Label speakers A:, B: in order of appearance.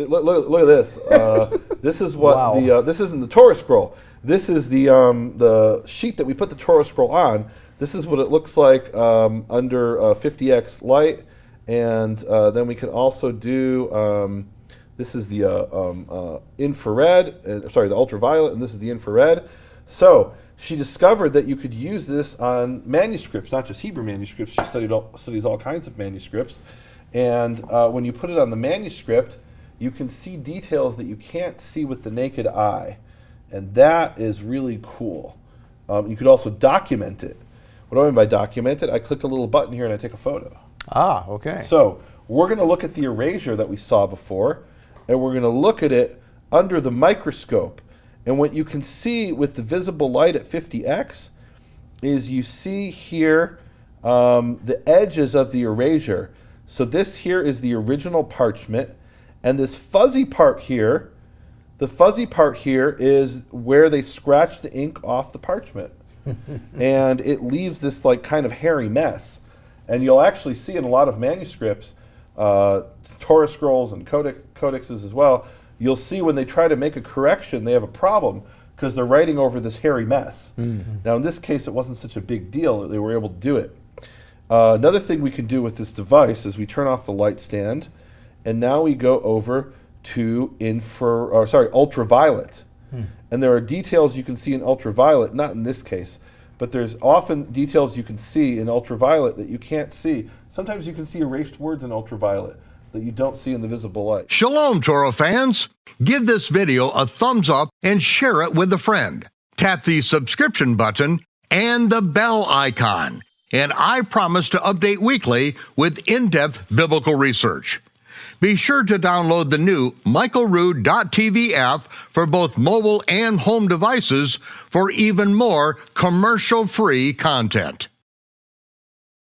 A: Look at this. This is what
B: Wow.
A: this isn't the Torah scroll. This is the sheet that we put the Torah scroll on. This is what it looks like under 50x light, and then we can also do. This is the infrared. The ultraviolet, and this is the infrared. So she discovered that you could use this on manuscripts, not just Hebrew manuscripts. She studies all kinds of manuscripts, and when you put it on the manuscript, you can see details that you can't see with the naked eye, and that is really cool. You could also document it. What do I mean by document it? I click a little button here and I take a photo.
B: Ah, okay.
A: So we're going to look at the erasure that we saw before, and we're going to look at it under the microscope. And what you can see with the visible light at 50x is you see here the edges of the erasure. So this here is the original parchment, and this fuzzy part here, the fuzzy part here is where they scratch the ink off the parchment. And it leaves this like kind of hairy mess. And you'll actually see in a lot of manuscripts, Torah scrolls and codexes as well, you'll see when they try to make a correction, they have a problem because they're writing over this hairy mess. Mm-hmm. Now in this case, it wasn't such a big deal that they were able to do it. Another thing we can do with this device is we turn off the light stand, and now we go over to ultraviolet. And there are details you can see in ultraviolet, not in this case, but there's often details you can see in ultraviolet that you can't see. Sometimes you can see erased words in ultraviolet that you don't see in the visible light.
C: Shalom, Torah fans. Give this video a thumbs up and share it with a friend. Tap the subscription button and the bell icon, and I promise to update weekly with in-depth biblical research. Be sure to download the new MichaelRood.tv app for both mobile and home devices for even more commercial-free content.